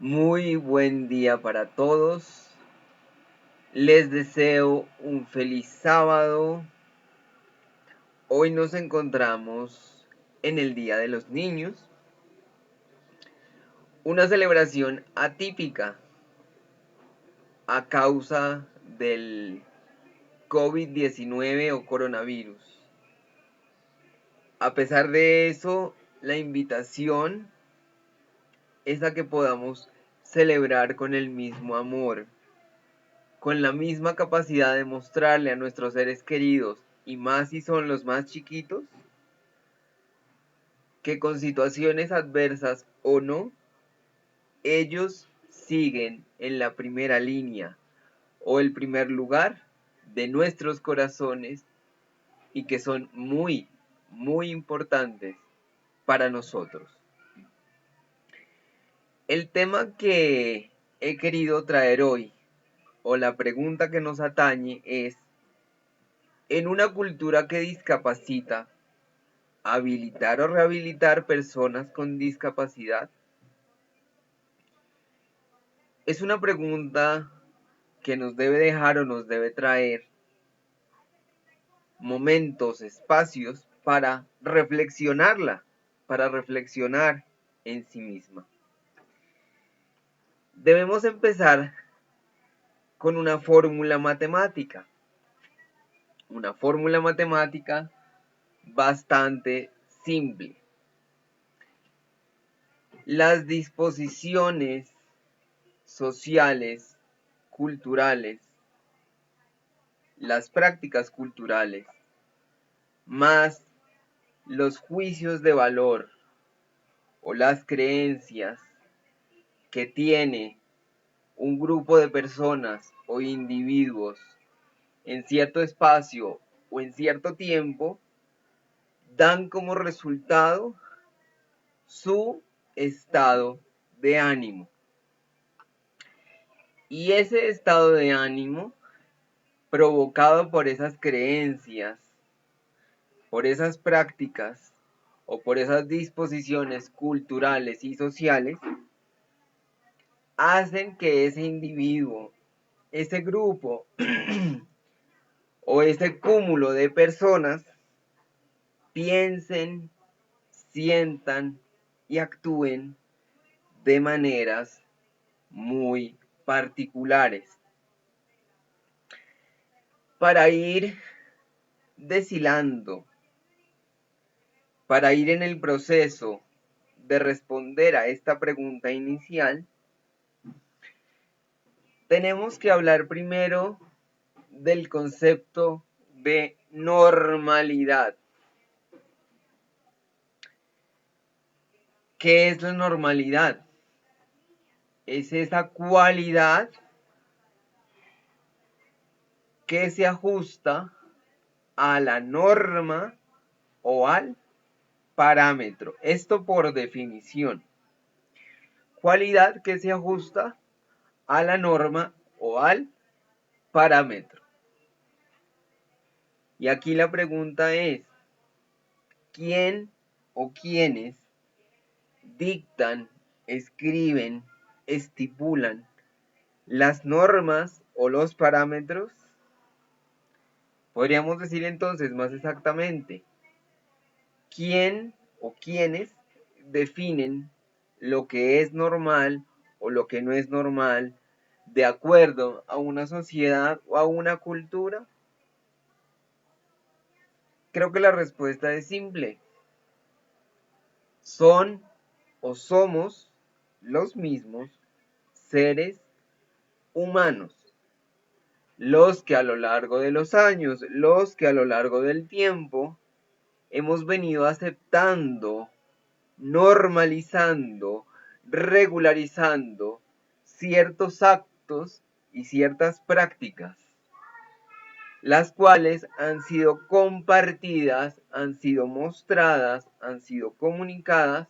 Muy buen día para todos. Les deseo un feliz sábado. Hoy nos encontramos en el Día de los Niños, una celebración atípica a causa del COVID-19 o coronavirus. A pesar de eso, la invitación es a que podamos celebrar con el mismo amor, con la misma capacidad de mostrarle a nuestros seres queridos, y más si son los más chiquitos, que con situaciones adversas o no, ellos siguen en la primera línea o el primer lugar de nuestros corazones y que son muy, muy importantes para nosotros. El tema que he querido traer hoy, o la pregunta que nos atañe, es: en una cultura que discapacita, ¿habilitar o rehabilitar personas con discapacidad? Es una pregunta que nos debe dejar o nos debe traer momentos, espacios para reflexionarla, para reflexionar en sí misma. Debemos empezar con una fórmula matemática bastante simple. Las disposiciones sociales, culturales, las prácticas culturales, más los juicios de valor o las creencias que tiene un grupo de personas o individuos en cierto espacio o en cierto tiempo, dan como resultado su estado de ánimo. Y ese estado de ánimo, provocado por esas creencias, por esas prácticas o por esas disposiciones culturales y sociales, hacen que ese individuo, ese grupo o ese cúmulo de personas piensen, sientan y actúen de maneras muy particulares. Para ir deshilando, para ir en el proceso de responder a esta pregunta inicial, tenemos que hablar primero del concepto de normalidad. ¿Qué es la normalidad? Es esa cualidad que se ajusta a la norma o al parámetro. Esto por definición. Cualidad que se ajusta a la norma o al parámetro. Y aquí la pregunta es: ¿quién o quiénes dictan, escriben, estipulan las normas o los parámetros? Podríamos decir entonces más exactamente, ¿quién o quiénes definen lo que es normal o lo que no es normal de acuerdo a una sociedad o a una cultura? Creo que la respuesta es simple. Son o somos los mismos seres humanos, los que a lo largo de los años, los que a lo largo del tiempo hemos venido aceptando, normalizando, regularizando ciertos actos y ciertas prácticas, las cuales han sido compartidas, han sido mostradas, han sido comunicadas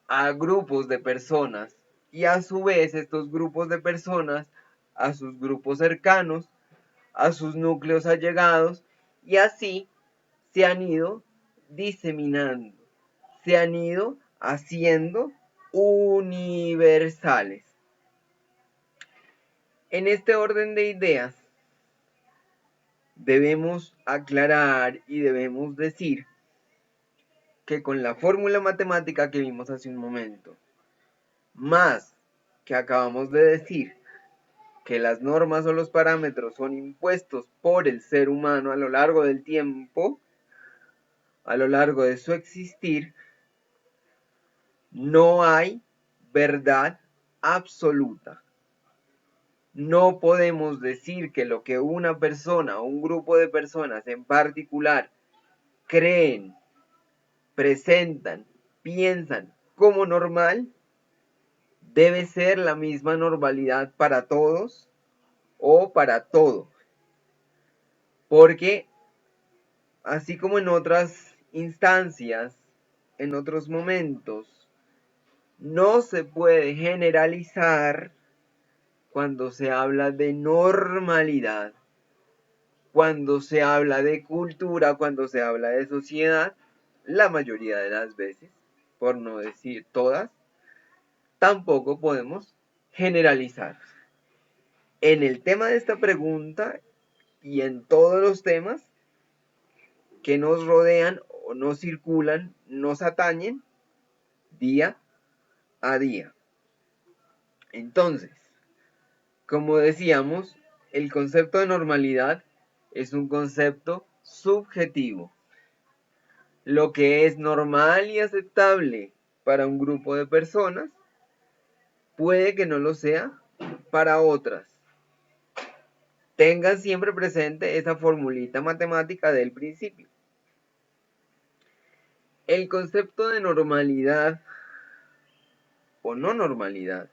a grupos de personas, y a su vez estos grupos de personas a sus grupos cercanos, a sus núcleos allegados, y así se han ido diseminando, se han ido haciendo universales. En este orden de ideas, debemos aclarar y debemos decir que con la fórmula matemática que vimos hace un momento, más que acabamos de decir que las normas o los parámetros son impuestos por el ser humano a lo largo del tiempo, a lo largo de su existir, no hay verdad absoluta. No podemos decir que lo que una persona o un grupo de personas en particular creen, presentan, piensan como normal, debe ser la misma normalidad para todos o para todo. Porque así como en otras instancias, en otros momentos, no se puede generalizar cuando se habla de normalidad, cuando se habla de cultura, cuando se habla de sociedad, la mayoría de las veces, por no decir todas, tampoco podemos generalizar. En el tema de esta pregunta y en todos los temas que nos rodean o nos circulan, nos atañen día a día. Entonces, como decíamos, el concepto de normalidad es un concepto subjetivo. Lo que es normal y aceptable para un grupo de personas puede que no lo sea para otras. Tengan siempre presente esa formulita matemática del principio. El concepto de normalidad o no normalidad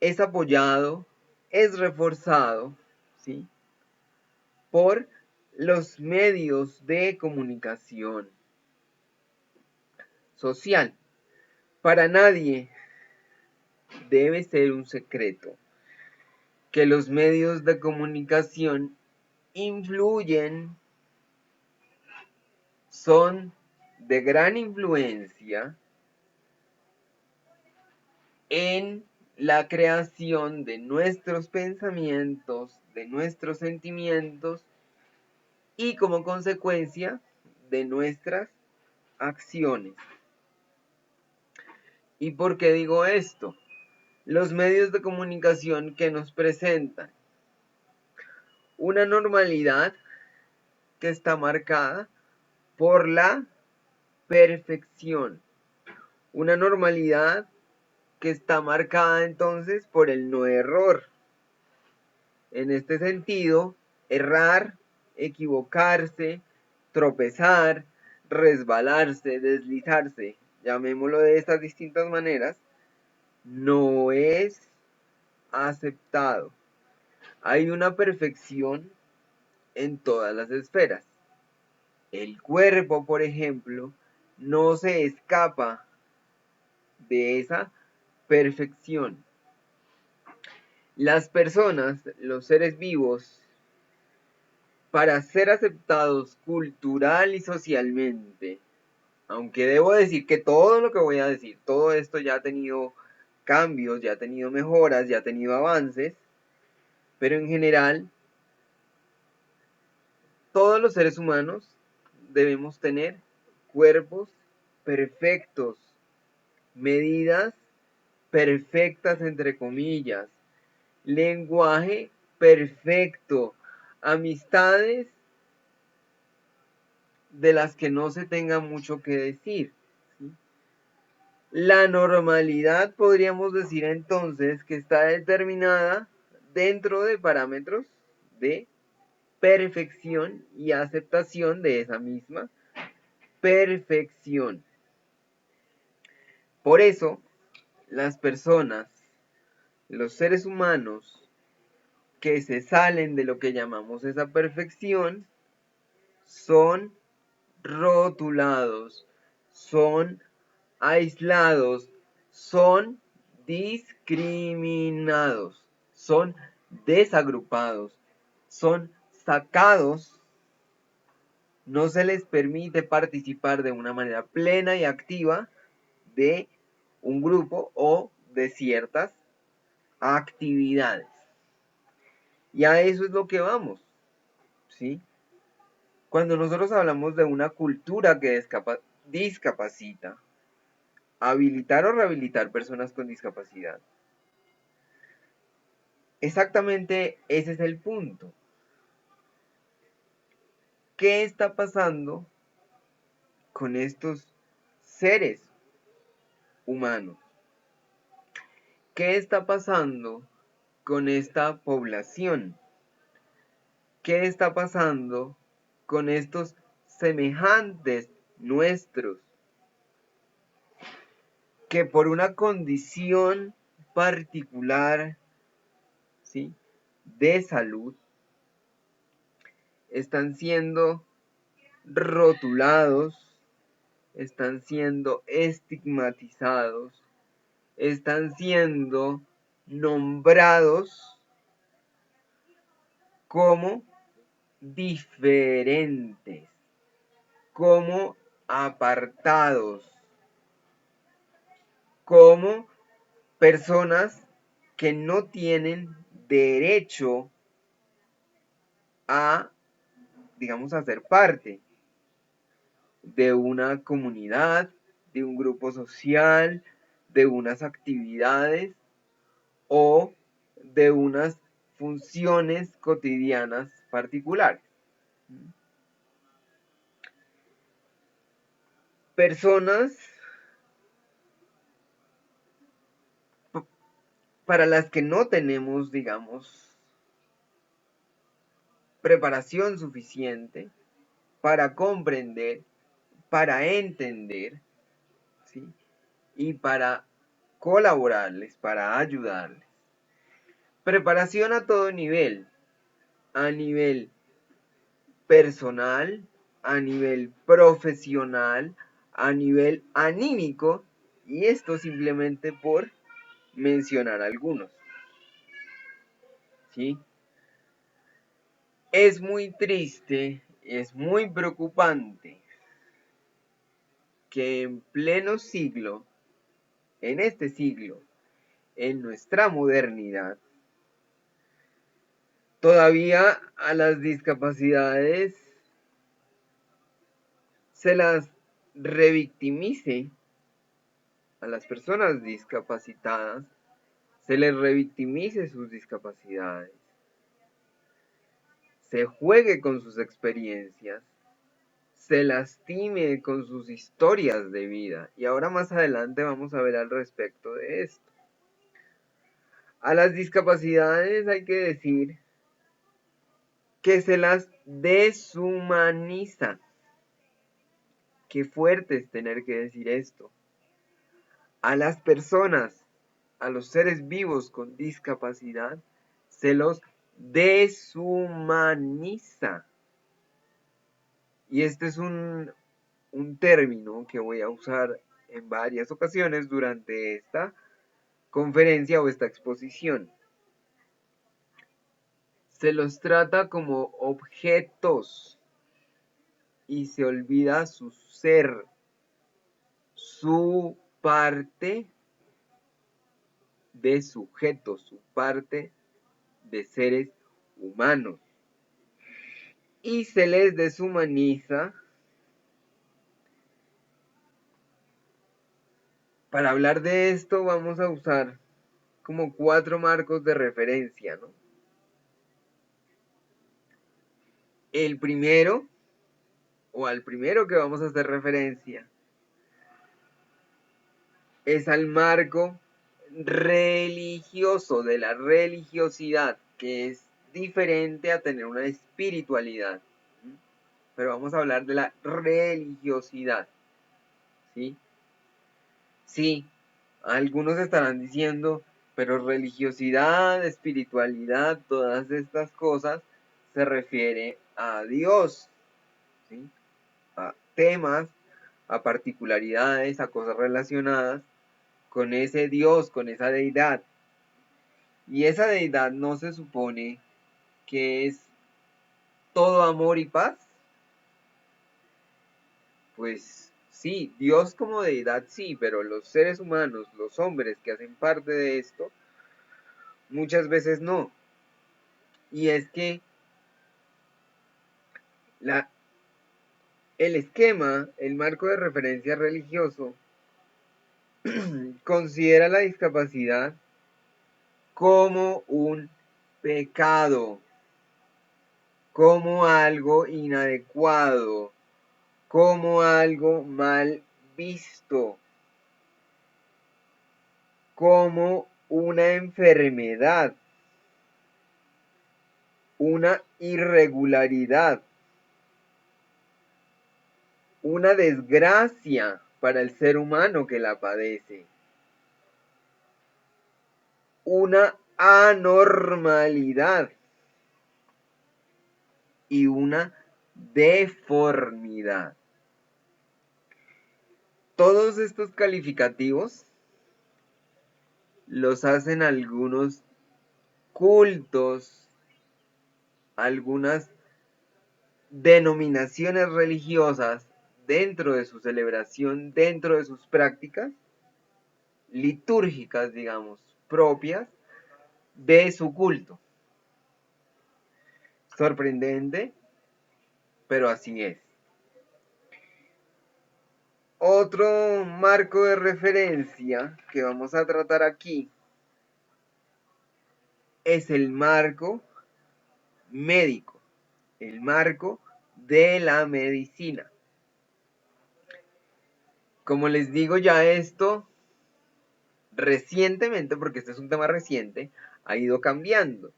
es apoyado, es reforzado, ¿sí?, por los medios de comunicación social. Para nadie debe ser un secreto que los medios de comunicación influyen, son de gran influencia en la creación de nuestros pensamientos, de nuestros sentimientos y como consecuencia de nuestras acciones. ¿Y por qué digo esto? Los medios de comunicación que nos presentan una normalidad que está marcada por la perfección, una normalidad que está marcada entonces por el no error. En este sentido, errar, equivocarse, tropezar, resbalarse, deslizarse, llamémoslo de estas distintas maneras, no es aceptado. Hay una perfección en todas las esferas. El cuerpo, por ejemplo, no se escapa de esa perfección. Las personas, los seres vivos, para ser aceptados cultural y socialmente, aunque debo decir que todo lo que voy a decir, todo esto ya ha tenido cambios, ya ha tenido mejoras, ya ha tenido avances, pero en general, todos los seres humanos debemos tener cuerpos perfectos, medidas perfectas entre comillas, lenguaje perfecto, amistades de las que no se tenga mucho que decir, ¿sí? La normalidad podríamos decir entonces que está determinada dentro de parámetros de perfección y aceptación de esa misma perfección. Por eso, las personas, los seres humanos que se salen de lo que llamamos esa perfección, son rotulados, son aislados, son discriminados, son desagrupados, son sacados, no se les permite participar de una manera plena y activa de un grupo o de ciertas actividades. Y a eso es lo que vamos, ¿sí? Cuando nosotros hablamos de una cultura que discapacita, habilitar o rehabilitar personas con discapacidad, exactamente ese es el punto. ¿Qué está pasando con estos seres humanos? ¿Qué está pasando con esta población? ¿Qué está pasando con estos semejantes nuestros que por una condición particular, ¿sí?, de salud están siendo rotulados, están siendo estigmatizados, están siendo nombrados como diferentes, como apartados, como personas que no tienen derecho a, digamos, a ser parte de una comunidad, de un grupo social, de unas actividades o de unas funciones cotidianas particulares. Personas para las que no tenemos, digamos, preparación suficiente para comprender, para entender, ¿sí?, y para colaborarles, para ayudarles. Preparación a todo nivel, a nivel personal, a nivel profesional, a nivel anímico, y esto simplemente por mencionar algunos, ¿sí? Es muy triste, es muy preocupante que en pleno siglo, en este siglo, en nuestra modernidad, todavía a las discapacidades se las revictimice, a las personas discapacitadas se les revictimice sus discapacidades, se juegue con sus experiencias, se lastime con sus historias de vida. Y ahora más adelante vamos a ver al respecto de esto. A las discapacidades hay que decir que se las deshumaniza. Qué fuerte es tener que decir esto. A las personas, a los seres vivos con discapacidad, se los deshumaniza. Y este es un término que voy a usar en varias ocasiones durante esta conferencia o esta exposición. Se los trata como objetos y se olvida su ser, su parte de sujetos, su parte de seres humanos. Y se les deshumaniza. Para hablar de esto vamos a usar como 4 marcos de referencia, ¿no? El primero, o al primero que vamos a hacer referencia, es al marco religioso, de la religiosidad, que es diferente a tener una espiritualidad. Pero vamos a hablar de la religiosidad, ¿sí? Sí, algunos estarán diciendo, pero religiosidad, espiritualidad, todas estas cosas se refiere a Dios, ¿sí?, a temas, a particularidades, a cosas relacionadas con ese Dios, con esa deidad. Y esa deidad no se supone que es todo amor y paz. Pues Sí, Dios como deidad sí, pero los seres humanos, los hombres que hacen parte de esto, muchas veces no. Y es que la, el esquema, el marco de referencia religioso, considera la discapacidad como un pecado, como algo inadecuado, como algo mal visto, como una enfermedad, una irregularidad, una desgracia para el ser humano que la padece, una anormalidad y una deformidad. Todos estos calificativos los hacen algunos cultos, algunas denominaciones religiosas dentro de su celebración, dentro de sus prácticas litúrgicas, digamos, propias de su culto. Sorprendente, pero así es. Otro marco de referencia que vamos a tratar aquí es el marco médico, el marco de la medicina. Como les digo ya esto, recientemente, porque este es un tema reciente, ha ido cambiando.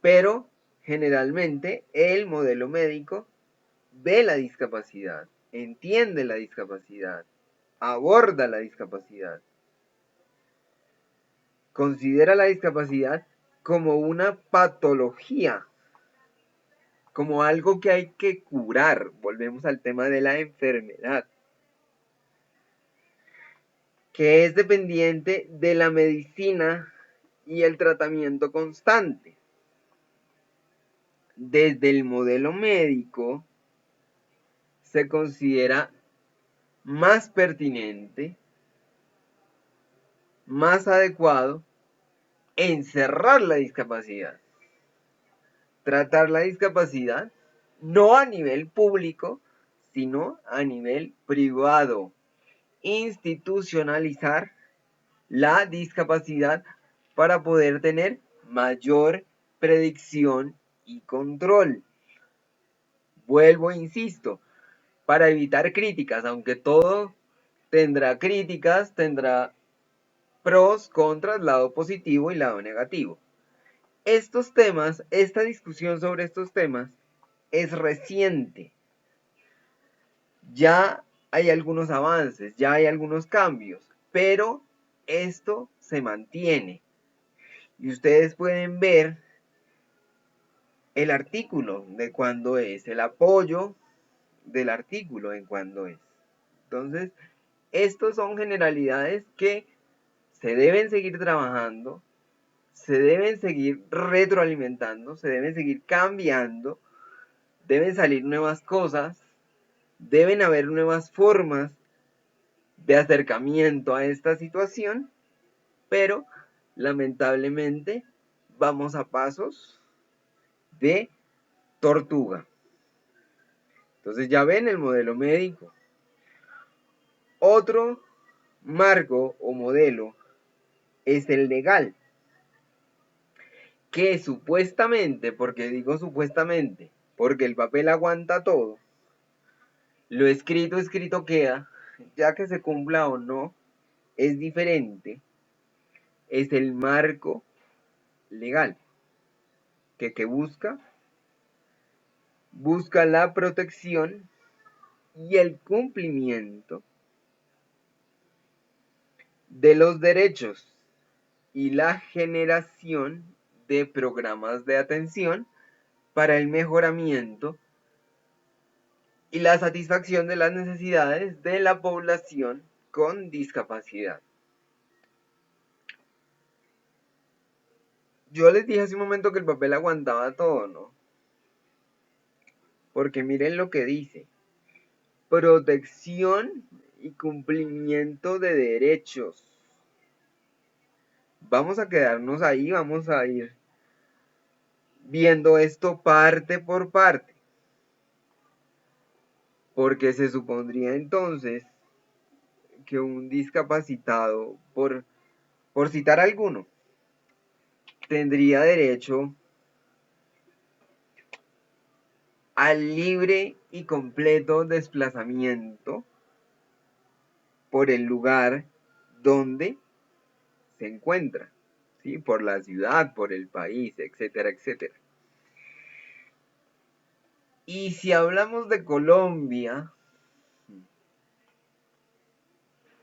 Pero generalmente el modelo médico ve la discapacidad, entiende la discapacidad, aborda la discapacidad, considera la discapacidad como una patología, como algo que hay que curar. Volvemos al tema de la enfermedad, que es dependiente de la medicina y el tratamiento constante. Desde el modelo médico se considera más pertinente, más adecuado encerrar la discapacidad, tratar la discapacidad no a nivel público, sino a nivel privado, institucionalizar la discapacidad para poder tener mayor predicción y control. Vuelvo e insisto, para evitar críticas, aunque todo tendrá críticas, tendrá pros, contras, lado positivo y lado negativo. Estos temas, esta discusión sobre estos temas es reciente. Ya hay algunos avances, ya hay algunos cambios, pero esto se mantiene. Y ustedes pueden ver el artículo de cuándo es, el apoyo del artículo en cuándo es. Entonces, estos son generalidades que se deben seguir trabajando, se deben seguir retroalimentando, se deben seguir cambiando, deben salir nuevas cosas, deben haber nuevas formas de acercamiento a esta situación, pero lamentablemente vamos a pasos de tortuga. Entonces ya ven el modelo médico. Otro marco o modelo es el legal, que supuestamente, porque digo supuestamente, porque el papel aguanta todo, lo escrito, escrito queda, ya que se cumpla o no, es diferente, es el marco legal, que busca la protección y el cumplimiento de los derechos y la generación de programas de atención para el mejoramiento y la satisfacción de las necesidades de la población con discapacidad. Yo les dije hace un momento que el papel aguantaba todo, ¿no? Porque miren lo que dice. protección y cumplimiento de derechos. Vamos a quedarnos ahí, vamos a ir viendo esto parte por parte, porque se supondría entonces que un discapacitado, por citar alguno, tendría derecho al libre y completo desplazamiento por el lugar donde se encuentra, ¿sí? Por la ciudad, por el país, etcétera, etcétera. Y si hablamos de Colombia,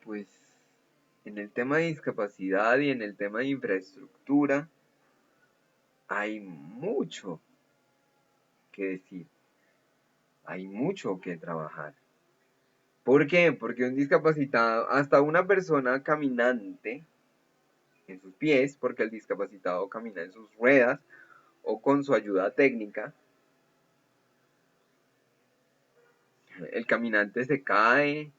pues en el tema de discapacidad y en el tema de infraestructura hay mucho que decir, hay mucho que trabajar. ¿Por qué? Porque un discapacitado, hasta una persona caminante en sus pies, porque el discapacitado camina en sus ruedas o con su ayuda técnica, el caminante se cae,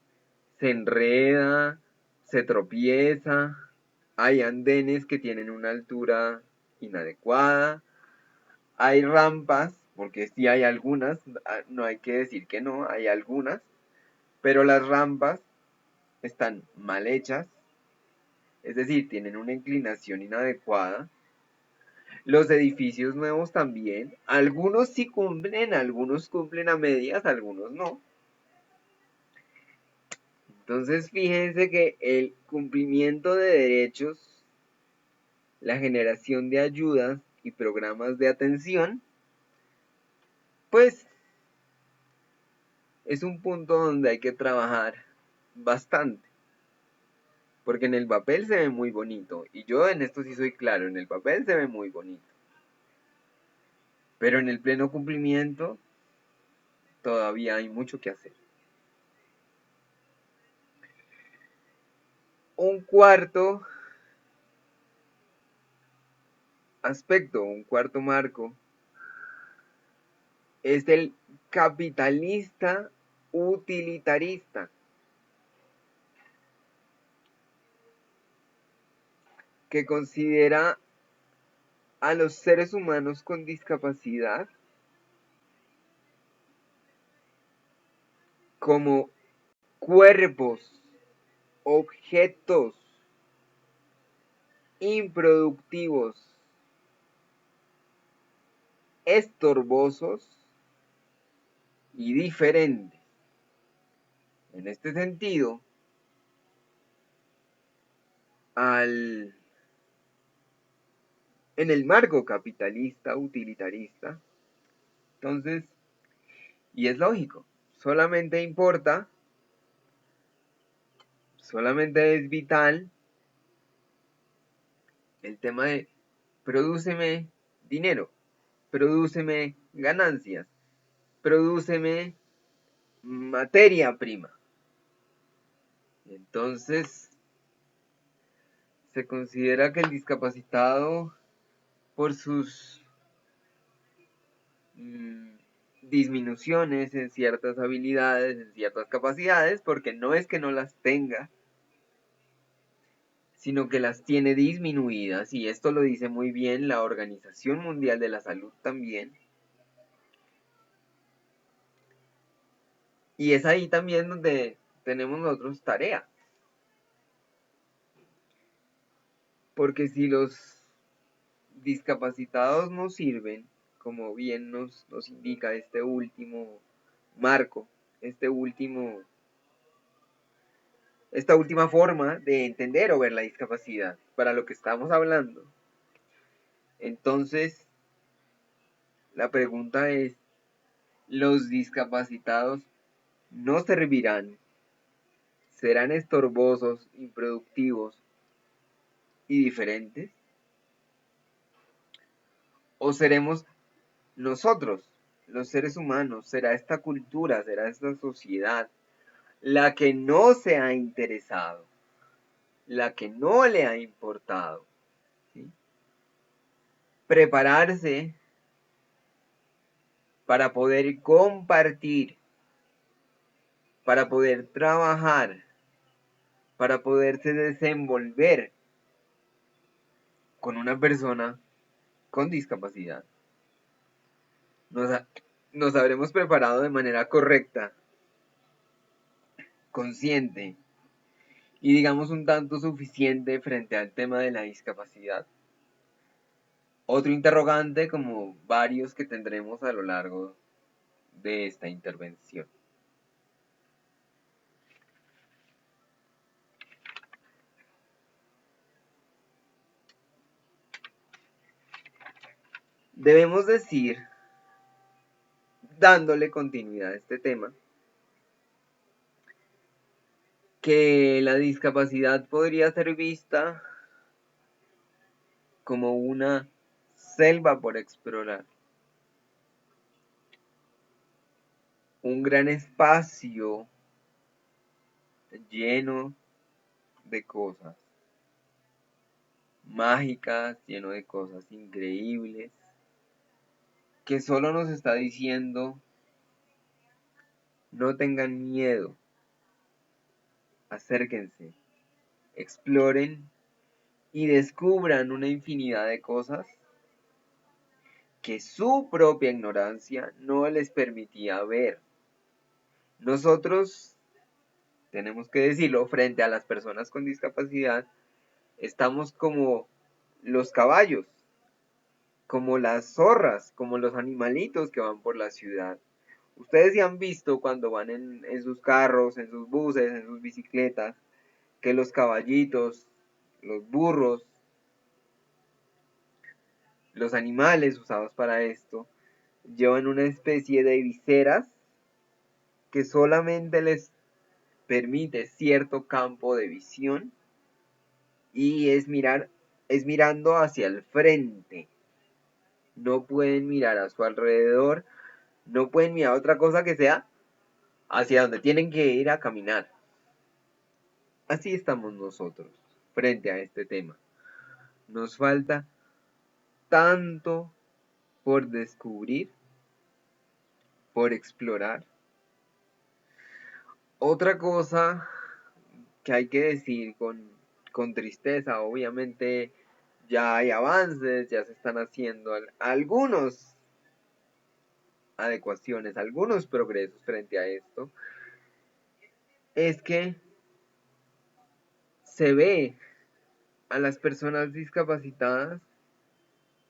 se enreda, se tropieza, hay andenes que tienen una altura inadecuada, hay rampas, porque sí hay algunas, no hay que decir que no, hay algunas, pero las rampas están mal hechas, es decir, tienen una inclinación inadecuada. Los edificios nuevos también, algunos sí cumplen, algunos cumplen a medias, algunos no. Entonces fíjense que el cumplimiento de derechos, la generación de ayudas y programas de atención, pues es un punto donde hay que trabajar bastante. Porque en el papel se ve muy bonito. Y yo en esto sí soy claro, en el papel se ve muy bonito. Pero en el pleno cumplimiento todavía hay mucho que hacer. Un cuarto aspecto, un cuarto marco, es el capitalista utilitarista, que considera a los seres humanos con discapacidad como cuerpos, objetos improductivos, estorbosos y diferentes. En este sentido, en el marco capitalista utilitarista, entonces, y es lógico, solamente importa, solamente es vital el tema de prodúceme dinero, prodúceme ganancias, prodúceme materia prima. Entonces, se considera que el discapacitado, por sus disminuciones en ciertas habilidades, en ciertas capacidades, porque no es que no las tenga, sino que las tiene disminuidas, y esto lo dice muy bien la Organización Mundial de la Salud también. Y es ahí también donde tenemos nosotros tarea. Porque si los discapacitados nos sirven, como bien nos indica este último marco, esta última forma de entender o ver la discapacidad, para lo que estamos hablando. Entonces, la pregunta es, ¿los discapacitados no servirán? ¿Serán estorbosos, improductivos y diferentes? ¿O seremos nosotros, los seres humanos, será esta cultura, será esta sociedad la que no se ha interesado, la que no le ha importado, ¿sí? Prepararse para poder compartir, para poder trabajar, para poderse desenvolver con una persona con discapacidad. Nos habremos preparado de manera correcta, consciente y digamos un tanto suficiente frente al tema de la discapacidad. Otro interrogante, como varios que tendremos a lo largo de esta intervención. Debemos decir, dándole continuidad a este tema, que la discapacidad podría ser vista como una selva por explorar, un gran espacio lleno de cosas mágicas, lleno de cosas increíbles, que solo nos está diciendo: no tengan miedo, acérquense, exploren y descubran una infinidad de cosas que su propia ignorancia no les permitía ver. Nosotros, tenemos que decirlo, frente a las personas con discapacidad, estamos como los caballos, como las zorras, como los animalitos que van por la ciudad. Ustedes ya han visto cuando van en sus carros, en sus buses, en sus bicicletas, que los caballitos, los burros, los animales usados para esto, llevan una especie de viseras que solamente les permite cierto campo de visión y es mirando hacia el frente. No pueden mirar a su alrededor, no pueden mirar otra cosa que sea hacia donde tienen que ir a caminar. Así estamos nosotros frente a este tema. Nos falta tanto por descubrir, por explorar. Otra cosa que hay que decir con tristeza, obviamente ya hay avances, ya se están haciendo algunos adecuaciones, algunos progresos frente a esto, es que se ve a las personas discapacitadas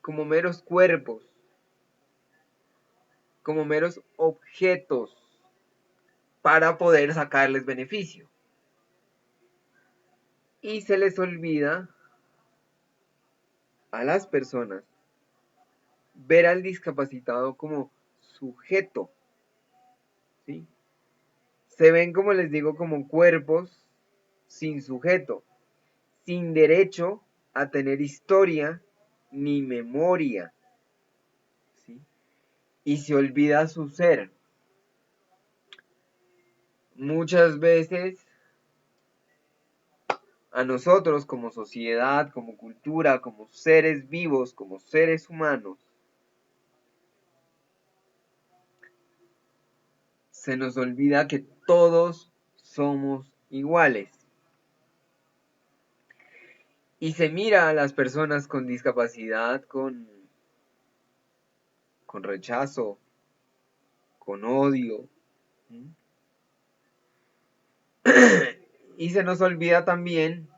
como meros cuerpos, como meros objetos para poder sacarles beneficio. Y se les olvida a las personas ver al discapacitado como sujeto, ¿sí? Se ven, como les digo, como cuerpos sin sujeto, sin derecho a tener historia ni memoria, ¿sí? Y se olvida su ser. Muchas veces a nosotros como sociedad, como cultura, como seres vivos, como seres humanos, se nos olvida que todos somos iguales. Y se mira a las personas con discapacidad con rechazo, con odio. Y se nos olvida también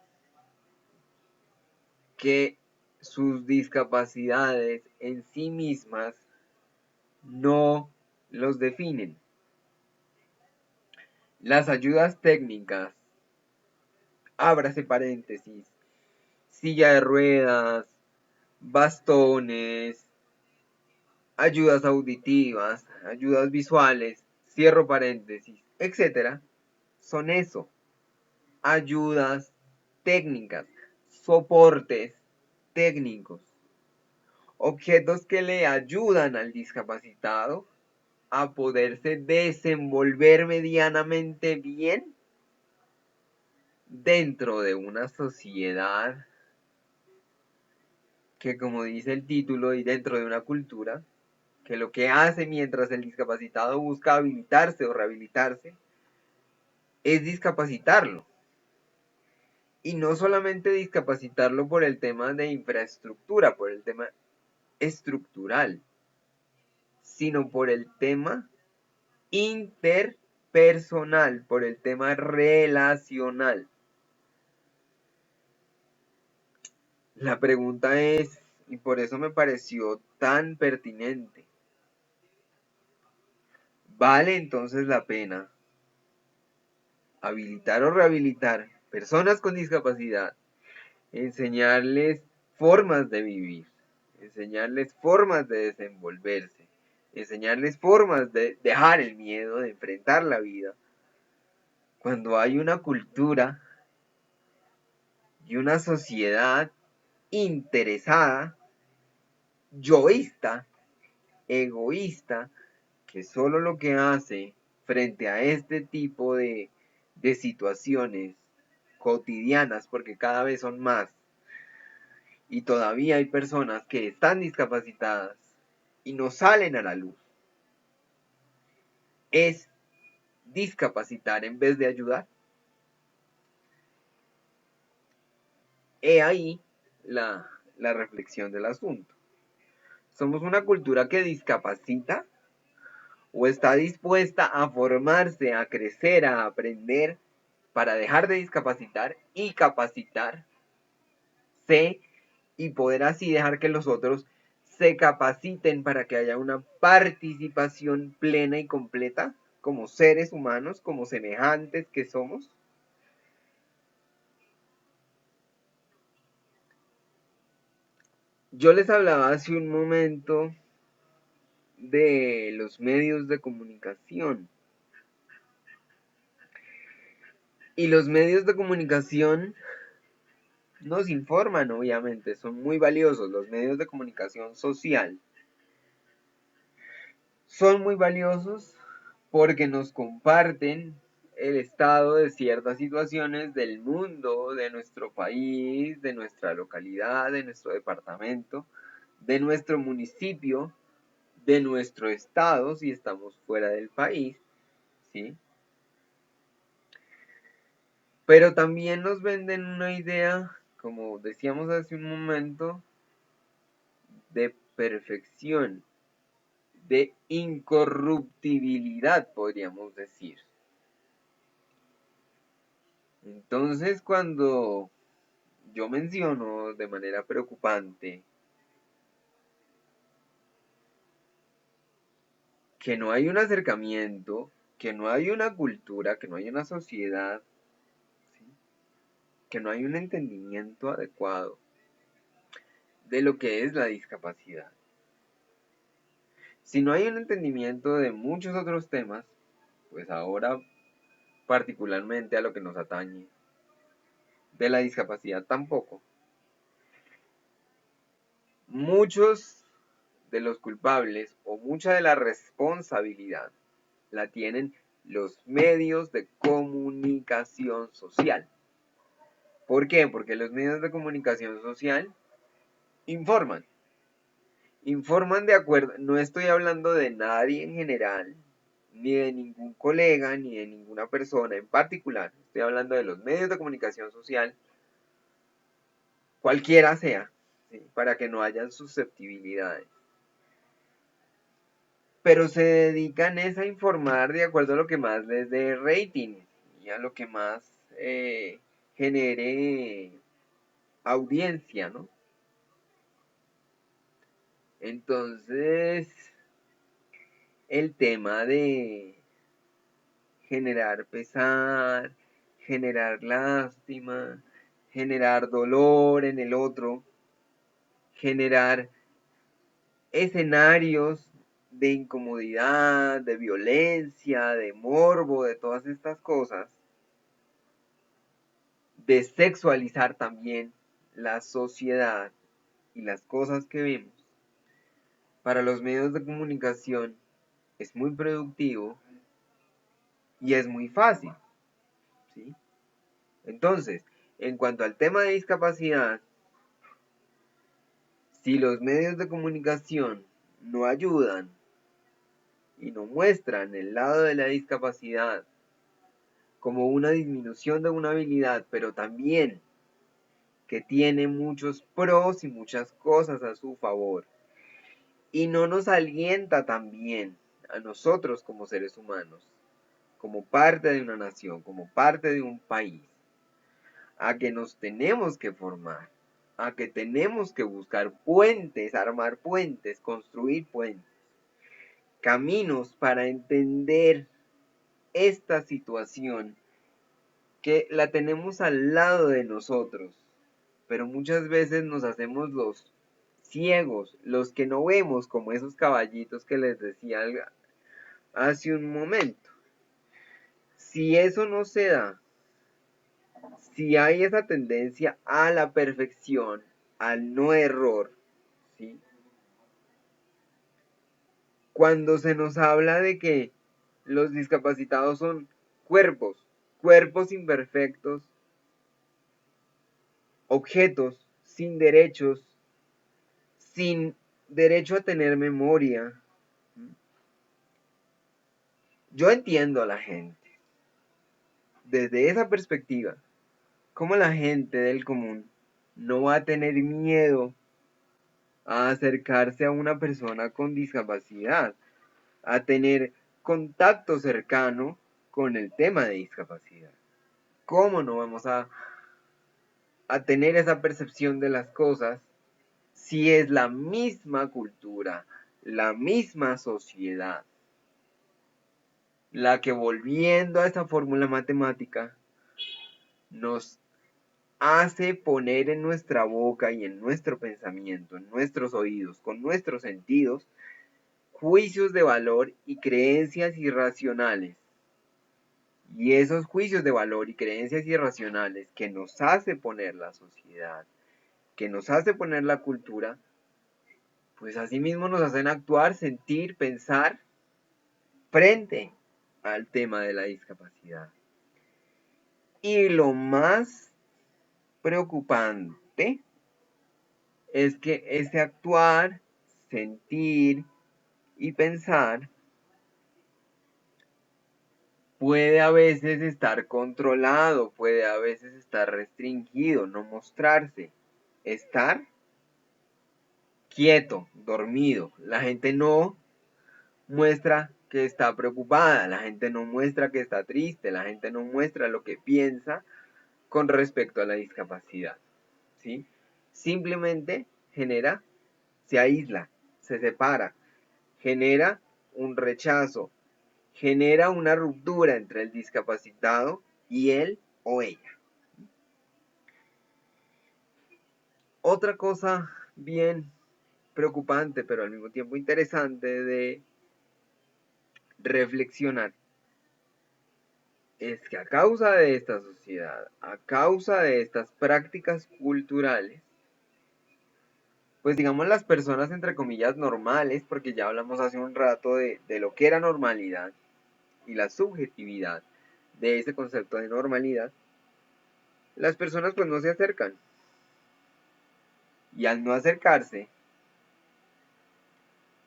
que sus discapacidades en sí mismas no los definen. Las ayudas técnicas, ábrase paréntesis, silla de ruedas, bastones, ayudas auditivas, ayudas visuales, cierro paréntesis, etcétera, son eso, ayudas técnicas, soportes técnicos, objetos que le ayudan al discapacitado a poderse desenvolver medianamente bien dentro de una sociedad que, como dice el título, y dentro de una cultura que lo que hace mientras el discapacitado busca habilitarse o rehabilitarse es discapacitarlo. Y no solamente discapacitarlo por el tema de infraestructura, por el tema estructural, sino por el tema interpersonal, por el tema relacional. La pregunta es, y por eso me pareció tan pertinente, ¿vale entonces la pena habilitar o rehabilitar personas con discapacidad, enseñarles formas de vivir, enseñarles formas de desenvolverse, enseñarles formas de dejar el miedo, de enfrentar la vida, cuando hay una cultura y una sociedad interesada, yoísta, egoísta, que solo lo que hace frente a este tipo de situaciones cotidianas, porque cada vez son más, y todavía hay personas que están discapacitadas y no salen a la luz, es discapacitar en vez de ayudar. He ahí la reflexión del asunto. ¿Somos una cultura que discapacita o está dispuesta a formarse, a crecer, a aprender para dejar de discapacitar y capacitarse y poder así dejar que los otros se capaciten para que haya una participación plena y completa como seres humanos, como semejantes que somos? Yo les hablaba hace un momento de los medios de comunicación. Y los medios de comunicación nos informan, obviamente, son muy valiosos. Los medios de comunicación social son muy valiosos porque nos comparten el estado de ciertas situaciones del mundo, de nuestro país, de nuestra localidad, de nuestro departamento, de nuestro municipio, de nuestro estado, si estamos fuera del país, ¿sí? Pero también nos venden una idea, como decíamos hace un momento, de perfección, de incorruptibilidad, podríamos decir. Entonces, cuando yo menciono de manera preocupante que no hay un acercamiento, que no hay una cultura, que no hay una sociedad, ¿sí?, que no hay un entendimiento adecuado de lo que es la discapacidad. Si no hay un entendimiento de muchos otros temas, pues ahora particularmente a lo que nos atañe, de la discapacidad tampoco. Muchos de los culpables o mucha de la responsabilidad la tienen los medios de comunicación social. ¿Por qué? Porque los medios de comunicación social informan. Informan de acuerdo, no estoy hablando de nadie en general, ni de ningún colega, ni de ninguna persona en particular. Estoy hablando de los medios de comunicación social, cualquiera sea, ¿sí?, para que no hayan susceptibilidades. Pero se dedican es a informar de acuerdo a lo que más les dé rating y a lo que más genere audiencia, ¿no? Entonces, el tema de generar pesar, generar lástima, generar dolor en el otro, generar escenarios de incomodidad, de violencia, de morbo, de todas estas cosas, de sexualizar también la sociedad y las cosas que vemos, para los medios de comunicación es muy productivo y es muy fácil, ¿sí? Entonces, en cuanto al tema de discapacidad, si los medios de comunicación no ayudan y no muestran el lado de la discapacidad como una disminución de una habilidad, pero también que tiene muchos pros y muchas cosas a su favor. Y no nos alienta también a nosotros como seres humanos, como parte de una nación, como parte de un país, a que nos tenemos que formar, a que tenemos que buscar puentes, armar puentes, construir puentes, caminos para entender esta situación que la tenemos al lado de nosotros, pero muchas veces nos hacemos los ciegos, los que no vemos, como esos caballitos que les decía hace un momento. Si eso no se da, si hay esa tendencia a la perfección, al no error, ¿sí? Cuando se nos habla de que los discapacitados son cuerpos, cuerpos imperfectos, objetos sin derechos, sin derecho a tener memoria. Yo entiendo a la gente desde esa perspectiva, cómo la gente del común no va a tener miedo a acercarse a una persona con discapacidad, a tener contacto cercano con el tema de discapacidad. ¿Cómo no vamos a tener esa percepción de las cosas si es la misma cultura, la misma sociedad, la que, volviendo a esa fórmula matemática, nos hace poner en nuestra boca y en nuestro pensamiento, en nuestros oídos, con nuestros sentidos, juicios de valor y creencias irracionales? Y esos juicios de valor y creencias irracionales que nos hace poner la sociedad, que nos hace poner la cultura, pues asimismo nos hacen actuar, sentir, pensar frente al tema de la discapacidad. Y lo más preocupante es que ese actuar, sentir y pensar puede a veces estar controlado, puede a veces estar restringido, no mostrarse, estar quieto, dormido. La gente no muestra que está preocupada, la gente no muestra que está triste, la gente no muestra lo que piensa con respecto a la discapacidad, ¿sí? Simplemente genera, se aísla, se separa, genera un rechazo, genera una ruptura entre el discapacitado y él o ella. Otra cosa bien preocupante, pero al mismo tiempo interesante de reflexionar, es que a causa de esta sociedad, a causa de estas prácticas culturales, pues digamos las personas entre comillas normales, porque ya hablamos hace un rato de lo que era normalidad y la subjetividad de ese concepto de normalidad, las personas pues no se acercan. Y al no acercarse,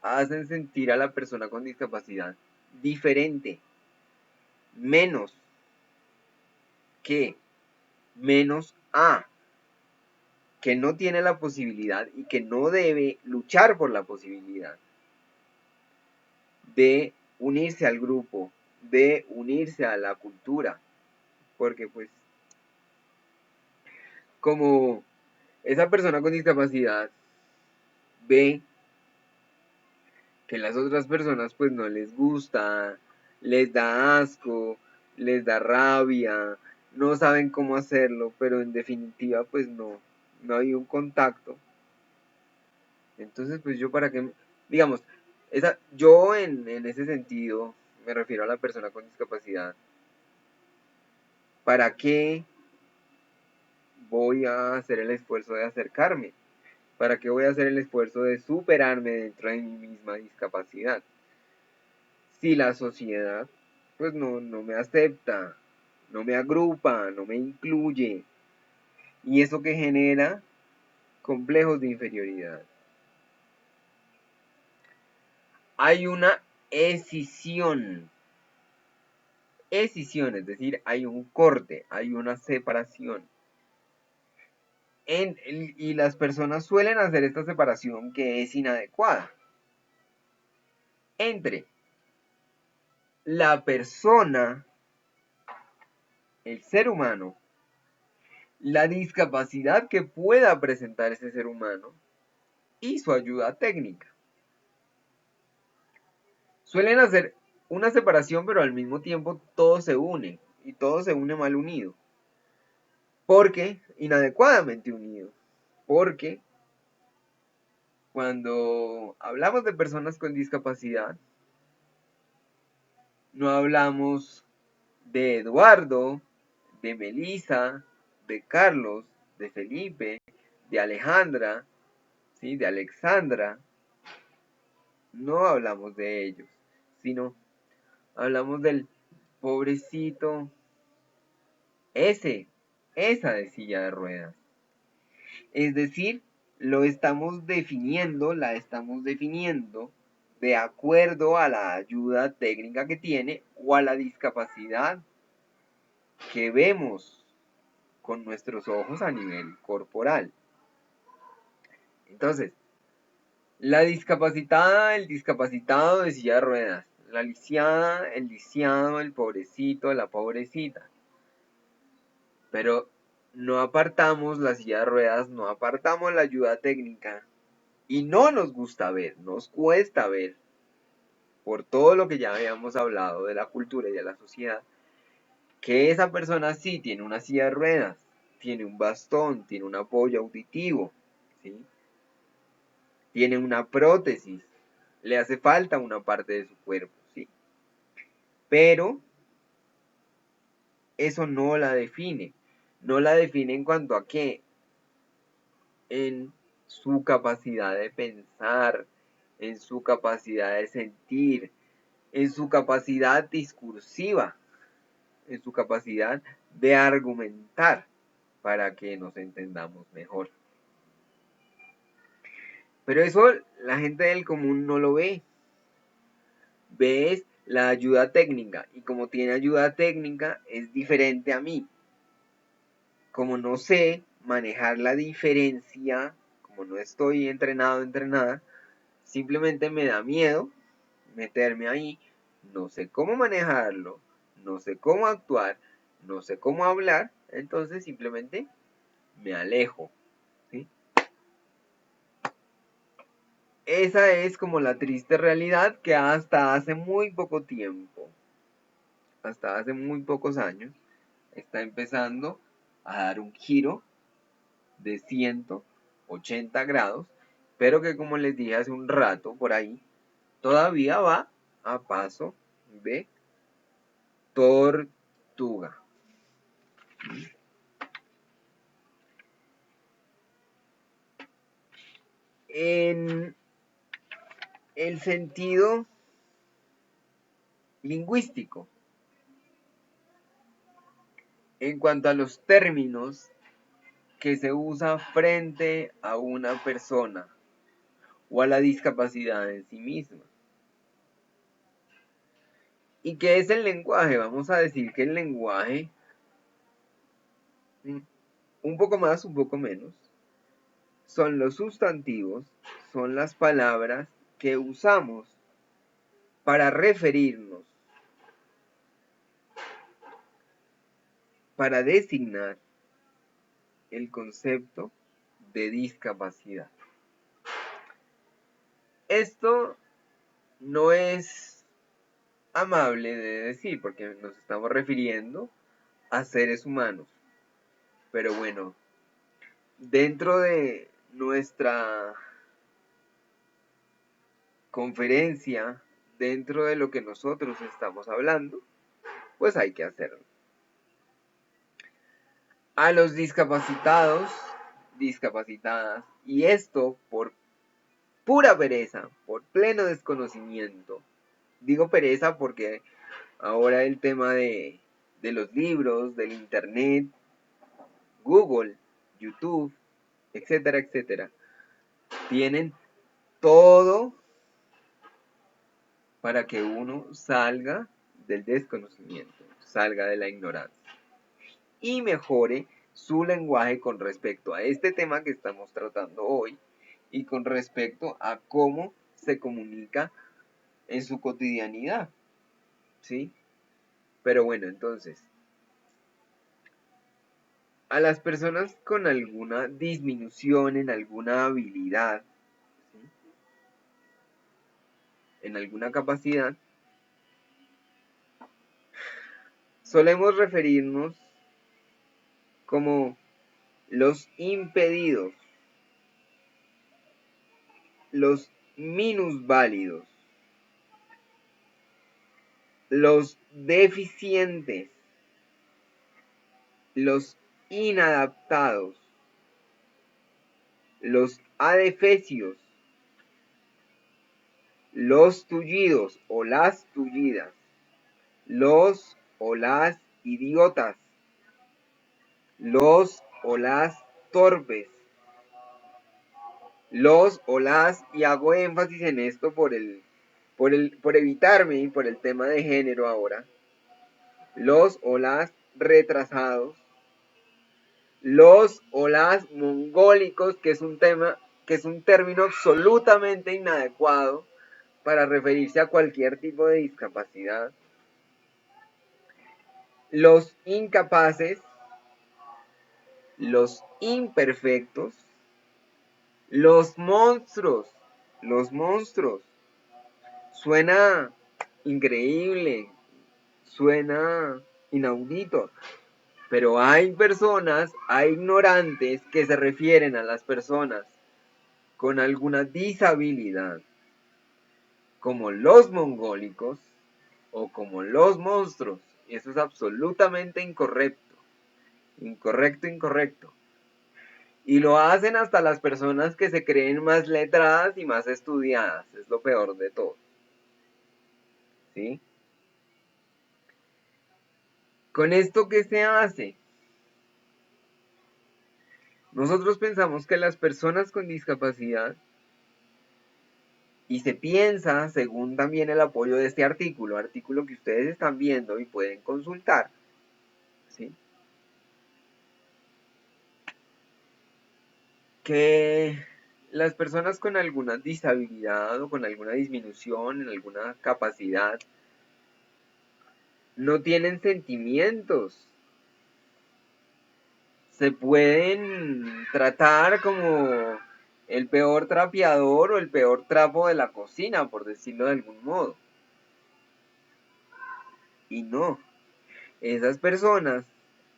hacen sentir a la persona con discapacidad diferente, menos que, menos a, que no tiene la posibilidad y que no debe luchar por la posibilidad de unirse al grupo, de unirse a la cultura, porque pues como esa persona con discapacidad ve que las otras personas pues no les gusta, les da asco, les da rabia, no saben cómo hacerlo, pero en definitiva pues no hay un contacto. Entonces pues yo para qué, digamos, yo en ese sentido me refiero a la persona con discapacidad. ¿Para qué voy a hacer el esfuerzo de acercarme? ¿Para qué voy a hacer el esfuerzo de superarme dentro de mi misma discapacidad? Si la sociedad pues no me acepta, no me agrupa, no me incluye, y eso que genera complejos de inferioridad. Hay una escisión escisión, es decir, hay un corte, hay una separación. Y las personas suelen hacer esta separación que es inadecuada entre la persona, el ser humano, la discapacidad que pueda presentar ese ser humano y su ayuda técnica. Suelen hacer una separación, pero al mismo tiempo todo se une y todo se une mal unido. Porque, inadecuadamente unido. Porque cuando hablamos de personas con discapacidad, no hablamos de Eduardo, de Melissa, de Carlos, de Felipe, de Alejandra, ¿sí? De Alexandra. No hablamos de ellos, sino hablamos del pobrecito, esa de silla de ruedas. Es decir, lo estamos definiendo, la estamos definiendo de acuerdo a la ayuda técnica que tiene o a la discapacidad que vemos con nuestros ojos a nivel corporal. Entonces, la discapacitada, el discapacitado de silla de ruedas, la lisiada, el lisiado, el pobrecito, la pobrecita. Pero no apartamos la silla de ruedas, no apartamos la ayuda técnica y no nos gusta ver, nos cuesta ver, por todo lo que ya habíamos hablado de la cultura y de la sociedad, que esa persona sí tiene una silla de ruedas, tiene un bastón, tiene un apoyo auditivo, ¿sí? Tiene una prótesis, le hace falta una parte de su cuerpo, ¿sí? Pero eso no la define. No la define en cuanto a qué. En su capacidad de pensar, en su capacidad de sentir, en su capacidad discursiva, en su capacidad de argumentar para que nos entendamos mejor. Pero eso la gente del común no lo ve. Ves la ayuda técnica y como tiene ayuda técnica es diferente a mí. Como no sé manejar la diferencia, como no estoy entrenada, simplemente me da miedo meterme ahí, no sé cómo manejarlo, no sé cómo actuar, no sé cómo hablar, entonces simplemente me alejo, ¿sí? Esa es como la triste realidad que hasta hace muy poco tiempo, hasta hace muy pocos años, está empezando a dar un giro de 180 grados, pero que como les dije hace un rato por ahí, todavía va a paso de tortuga. En el sentido lingüístico, en cuanto a los términos que se usa frente a una persona o a la discapacidad en sí misma. ¿Y qué es el lenguaje? Vamos a decir que el lenguaje, un poco más, un poco menos, son los sustantivos, son las palabras que usamos para referirnos, para designar el concepto de discapacidad. Esto no es amable de decir porque nos estamos refiriendo a seres humanos. Pero bueno, dentro de nuestra conferencia, dentro de lo que nosotros estamos hablando, pues hay que hacerlo. A los discapacitados, discapacitadas, y esto por pura pereza, por pleno desconocimiento. Digo pereza porque ahora el tema de los libros, del internet, Google, YouTube, etcétera, etcétera, tienen todo para que uno salga del desconocimiento, salga de la ignorancia y mejore su lenguaje con respecto a este tema que estamos tratando hoy y con respecto a cómo se comunica en su cotidianidad, ¿sí? Pero bueno, entonces, a las personas con alguna disminución en alguna habilidad, ¿sí?, en alguna capacidad, solemos referirnos como los impedidos, los minusválidos, los deficientes, los inadaptados, los adefesios, los tullidos o las tullidas, los o las idiotas, los o las torpes, los o las, y hago énfasis en esto por evitarme y por el tema de género ahora, los o las retrasados, los o las mongólicos, que es un término absolutamente inadecuado para referirse a cualquier tipo de discapacidad, los incapaces, los imperfectos, los monstruos, suena increíble, suena inaudito, pero hay personas, hay ignorantes que se refieren a las personas con alguna disabilidad, como los mongólicos o como los monstruos. Y eso es absolutamente incorrecto, incorrecto. Y lo hacen hasta las personas que se creen más letradas y más estudiadas. Es lo peor de todo. ¿Sí? ¿Con esto qué se hace? Nosotros pensamos que las personas con discapacidad, y se piensa, según también el apoyo de este artículo que ustedes están viendo y pueden consultar, ¿sí?, que las personas con alguna disabilidad o con alguna disminución en alguna capacidad no tienen sentimientos. Se pueden tratar como el peor trapeador o el peor trapo de la cocina, por decirlo de algún modo. Y no, esas personas,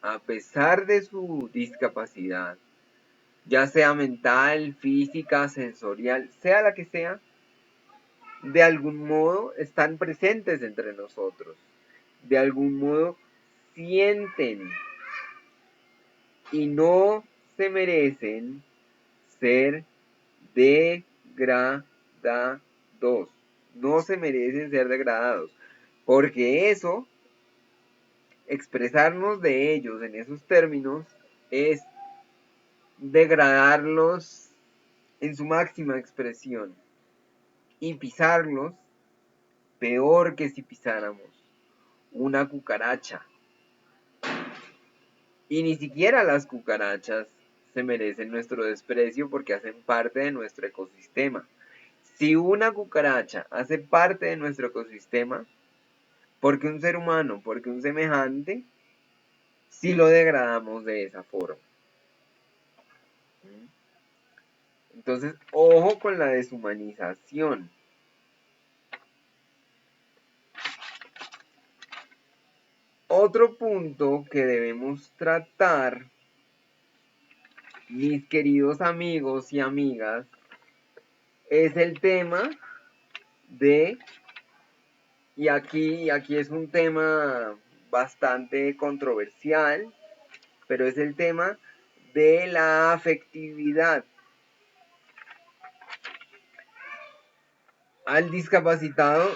a pesar de su discapacidad, ya sea mental, física, sensorial, sea la que sea, de algún modo están presentes entre nosotros. De algún modo sienten y no se merecen ser degradados. No se merecen ser degradados. Porque eso, expresarnos de ellos en esos términos, es degradarlos en su máxima expresión. Y pisarlos peor que si pisáramos una cucaracha. Y ni siquiera las cucarachas se merecen nuestro desprecio porque hacen parte de nuestro ecosistema. Si una cucaracha hace parte de nuestro ecosistema, porque un ser humano, porque un semejante, si lo degradamos de esa forma. Entonces, ojo con la deshumanización. Otro punto que debemos tratar, mis queridos amigos y amigas, es el tema de, y aquí es un tema bastante controversial, pero es el tema de la afectividad. Al discapacitado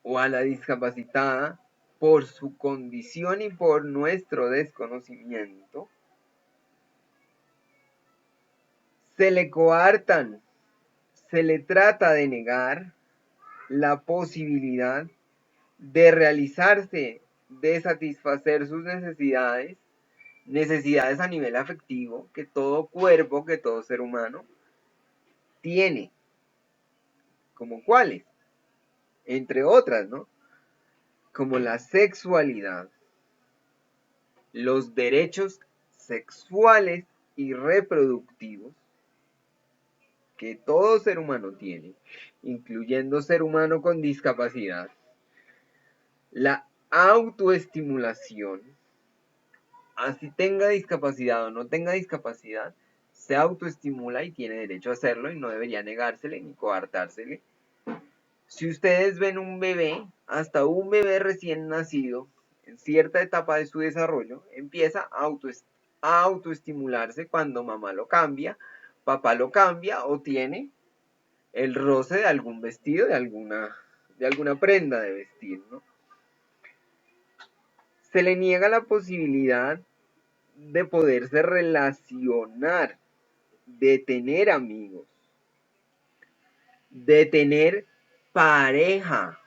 o a la discapacitada, por su condición y por nuestro desconocimiento, se le coartan, se le trata de negar la posibilidad de realizarse de satisfacer sus necesidades a nivel afectivo, que todo cuerpo, que todo ser humano tiene, como cuáles, entre otras, ¿no? Como la sexualidad, los derechos sexuales y reproductivos que todo ser humano tiene, incluyendo ser humano con discapacidad, la autoestimulación, así tenga discapacidad o no tenga discapacidad, se autoestimula y tiene derecho a hacerlo y no debería negársele ni coartársele. Si ustedes ven un bebé, hasta un bebé recién nacido, en cierta etapa de su desarrollo, empieza a autoestimularse cuando mamá lo cambia, papá lo cambia o tiene el roce de algún vestido, de alguna prenda de vestir, ¿no? Se le niega la posibilidad de poderse relacionar, de tener amigos, de tener pareja.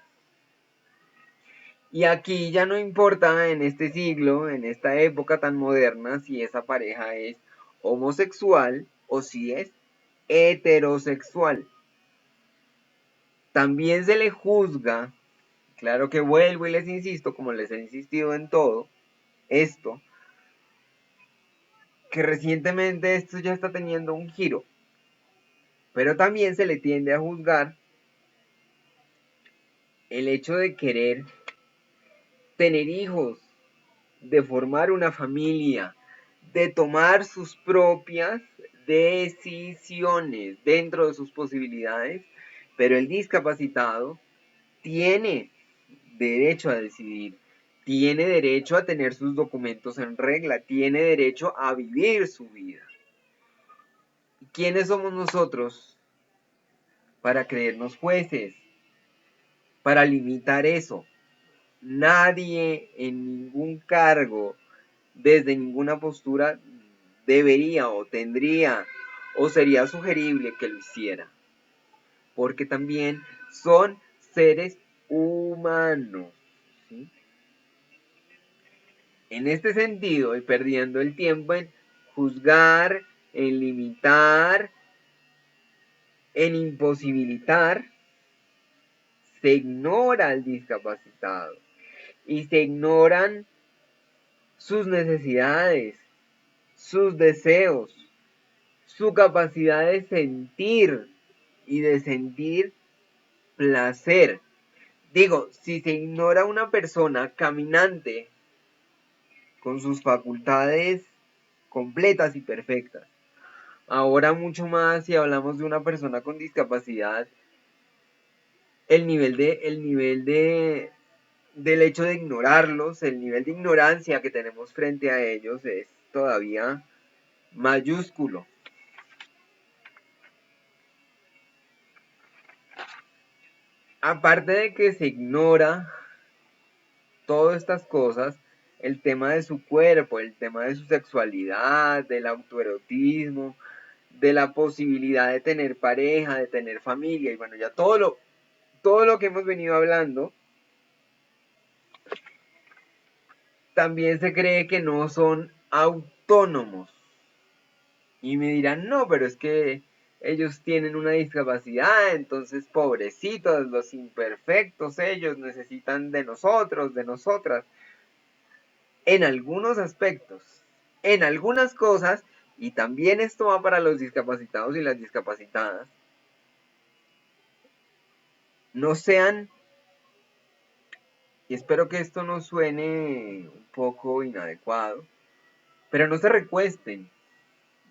Y aquí ya no importa en este siglo, en esta época tan moderna, si esa pareja es homosexual o si es heterosexual. También se le juzga, claro que vuelvo y les insisto, como les he insistido en todo esto, que recientemente esto ya está teniendo un giro, pero también se le tiende a juzgar el hecho de querer tener hijos, de formar una familia, de tomar sus propias decisiones dentro de sus posibilidades, pero el discapacitado tiene derecho a decidir, tiene derecho a tener sus documentos en regla, tiene derecho a vivir su vida. ¿Quiénes somos nosotros para creernos jueces, para limitar eso? Nadie en ningún cargo, desde ninguna postura, debería o tendría o sería sugerible que lo hiciera. Porque también son seres humanos, ¿sí? En este sentido, y perdiendo el tiempo en juzgar, en limitar, en imposibilitar, se ignora al discapacitado y se ignoran sus necesidades, sus deseos, su capacidad de sentir y de sentir placer. Digo, si se ignora a una persona caminante con sus facultades completas y perfectas, ahora mucho más si hablamos de una persona con discapacidad, del hecho de ignorarlos, el nivel de ignorancia que tenemos frente a ellos es todavía mayúsculo. Aparte de que se ignora todas estas cosas, el tema de su cuerpo, el tema de su sexualidad, del autoerotismo, de la posibilidad de tener pareja, de tener familia, y bueno, ya todo lo que hemos venido hablando, también se cree que no son autónomos. Y me dirán, no, pero es que ellos tienen una discapacidad, entonces pobrecitos, los imperfectos, ellos necesitan de nosotros, de nosotras. En algunos aspectos, en algunas cosas, y también esto va para los discapacitados y las discapacitadas, no sean, y espero que esto no suene un poco inadecuado, pero no se recuesten,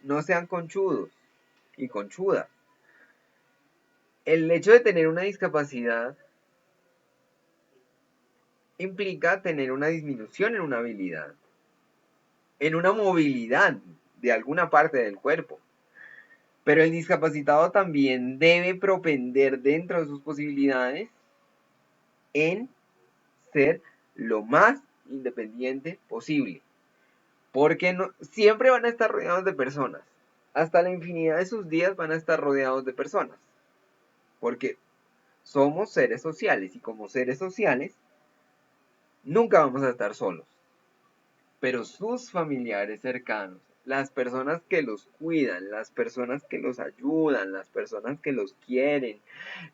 no sean conchudos y conchudas. El hecho de tener una discapacidad implica tener una disminución en una habilidad, en una movilidad de alguna parte del cuerpo. Pero el discapacitado también debe propender dentro de sus posibilidades en ser lo más independiente posible. Porque no, siempre van a estar rodeados de personas. Hasta la infinidad de sus días van a estar rodeados de personas. Porque somos seres sociales y como seres sociales nunca vamos a estar solos. Pero sus familiares cercanos, las personas que los cuidan, las personas que los ayudan, las personas que los quieren,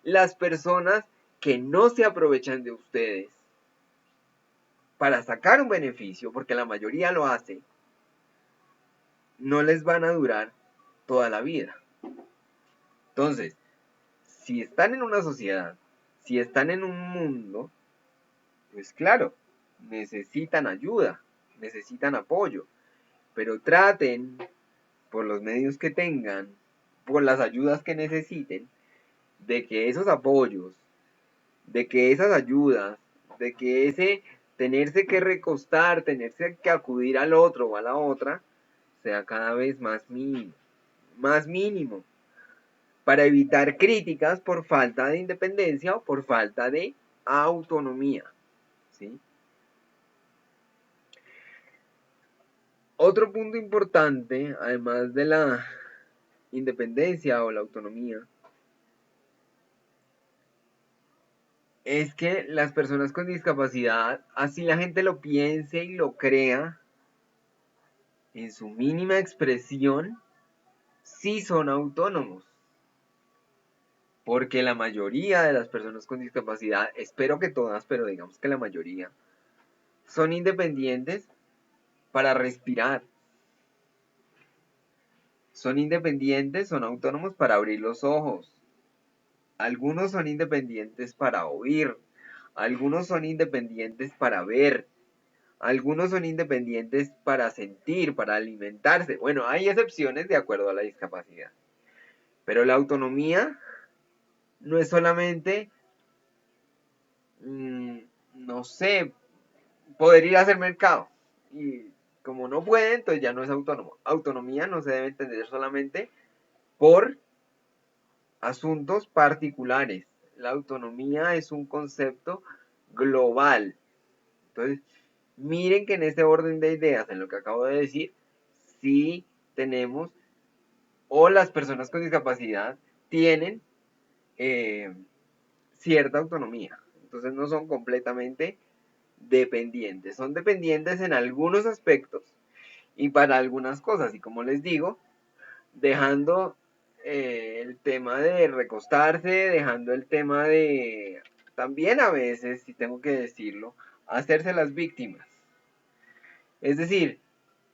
las personas que no se aprovechan de ustedes para sacar un beneficio, porque la mayoría lo hace, no les van a durar toda la vida. Entonces, si están en una sociedad, si están en un mundo, pues claro, necesitan ayuda, necesitan apoyo, pero traten, por los medios que tengan, por las ayudas que necesiten, de que esos apoyos, de que esas ayudas, de que ese tenerse que recostar, tenerse que acudir al otro o a la otra, sea cada vez más mínimo, para evitar críticas por falta de independencia o por falta de autonomía, ¿sí? Otro punto importante, además de la independencia o la autonomía, es que las personas con discapacidad, así la gente lo piense y lo crea, en su mínima expresión, sí son autónomos. Porque la mayoría de las personas con discapacidad, espero que todas, pero digamos que la mayoría, son independientes para respirar. Son independientes, son autónomos para abrir los ojos. Algunos son independientes para oír. Algunos son independientes para ver. Algunos son independientes para sentir, para alimentarse. Bueno, hay excepciones de acuerdo a la discapacidad. Pero la autonomía no es solamente, no sé, poder ir a hacer mercado. Y como no puede, entonces ya no es autónomo. Autonomía no se debe entender solamente por asuntos particulares. La autonomía es un concepto global. Entonces, miren que en este orden de ideas, en lo que acabo de decir, sí tenemos, o las personas con discapacidad tienen cierta autonomía. Entonces no son completamente dependientes. Son dependientes en algunos aspectos y para algunas cosas. Y como les digo, dejando el tema de recostarse, dejando el tema de, también a veces, si tengo que decirlo, hacerse las víctimas. Es decir,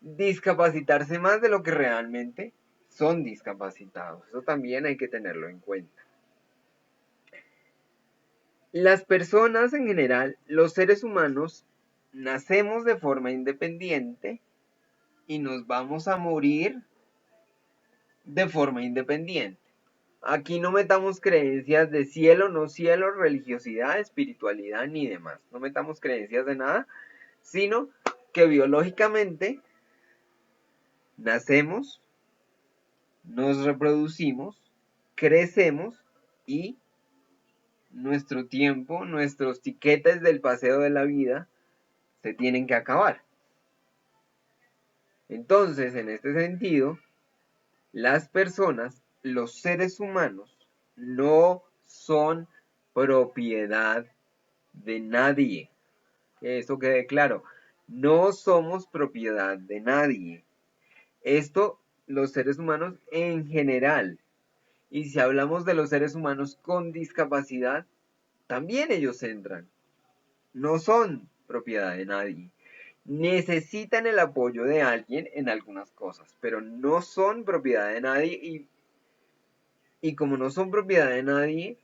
discapacitarse más de lo que realmente son discapacitados. Eso también hay que tenerlo en cuenta. Las personas en general, los seres humanos, nacemos de forma independiente y nos vamos a morir de forma independiente. Aquí no metamos creencias de cielo, no cielo, religiosidad, espiritualidad ni demás. No metamos creencias de nada, sino que biológicamente nacemos, nos reproducimos, crecemos y nuestro tiempo, nuestros tiquetes del paseo de la vida se tienen que acabar. Entonces, en este sentido, las personas, los seres humanos, no son propiedad de nadie. Que eso quede claro. No somos propiedad de nadie. Esto, los seres humanos en general. Y si hablamos de los seres humanos con discapacidad, también ellos entran. No son propiedad de nadie. Necesitan el apoyo de alguien en algunas cosas, pero no son propiedad de nadie y como no son propiedad de nadie,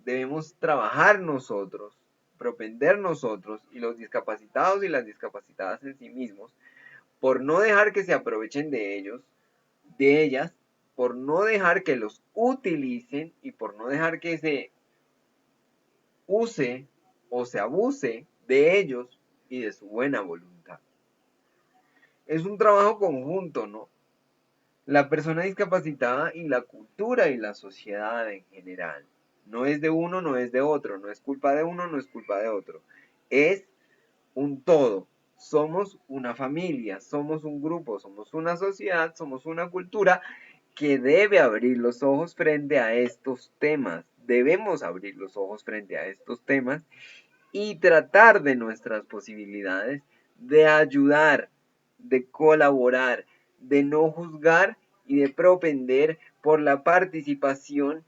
debemos trabajar nosotros, propender nosotros y los discapacitados y las discapacitadas en sí mismos por no dejar que se aprovechen de ellos, de ellas, por no dejar que los utilicen y por no dejar que se use o se abuse de ellos y de su buena voluntad. Es un trabajo conjunto, ¿no? La persona discapacitada y la cultura y la sociedad en general. No es de uno, no es de otro, no es culpa de uno, no es culpa de otro. Es un todo. Somos una familia, somos un grupo, somos una sociedad, somos una cultura que debe abrir los ojos frente a estos temas. Debemos abrir los ojos frente a estos temas y tratar de nuestras posibilidades, de ayudar, de colaborar, de no juzgar y de propender por la participación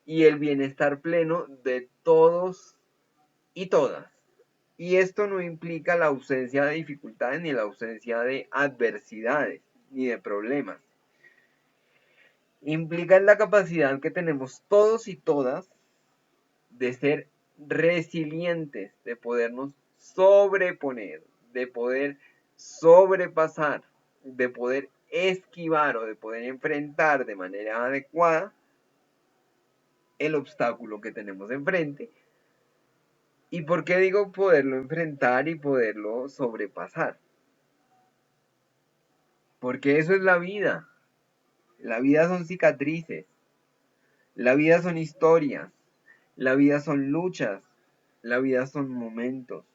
y el bienestar pleno de todos y todas. Y esto no implica la ausencia de dificultades ni la ausencia de adversidades ni de problemas. Implica la capacidad que tenemos todos y todas de ser resilientes, de podernos sobreponer, de poder sobrepasar, de poder esquivar o de poder enfrentar de manera adecuada el obstáculo que tenemos enfrente. ¿Y por qué digo poderlo enfrentar y poderlo sobrepasar? Porque eso es la vida. La vida son cicatrices. La vida son historias. La vida son luchas. La vida son momentos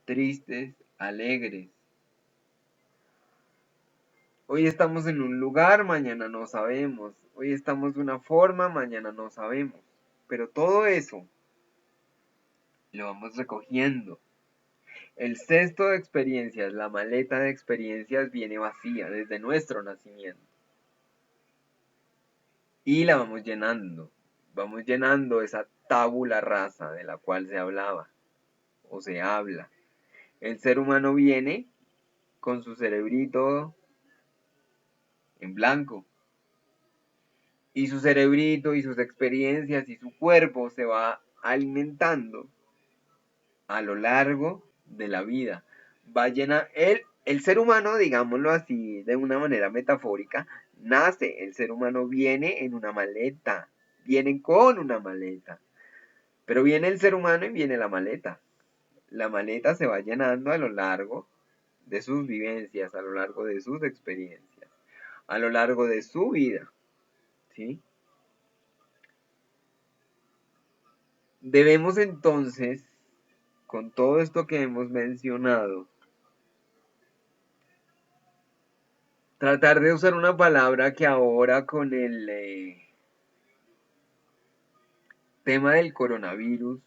tristes, alegres. Hoy estamos en un lugar, mañana no sabemos. Hoy estamos de una forma, mañana no sabemos. Pero todo eso lo vamos recogiendo. El cesto de experiencias, la maleta de experiencias viene vacía desde nuestro nacimiento. Y la vamos llenando. Vamos llenando esa tabula rasa de la cual se hablaba o se habla. El ser humano viene con su cerebrito en blanco. Y su cerebrito y sus experiencias y su cuerpo se va alimentando a lo largo de la vida. Va llena el ser humano, digámoslo así, de una manera metafórica, nace. El ser humano viene en una maleta. Viene con una maleta. Pero viene el ser humano y viene la maleta. La maleta se va llenando a lo largo de sus vivencias, a lo largo de sus experiencias, a lo largo de su vida. ¿Sí? Debemos entonces, con todo esto que hemos mencionado, tratar de usar una palabra que ahora con el tema del coronavirus,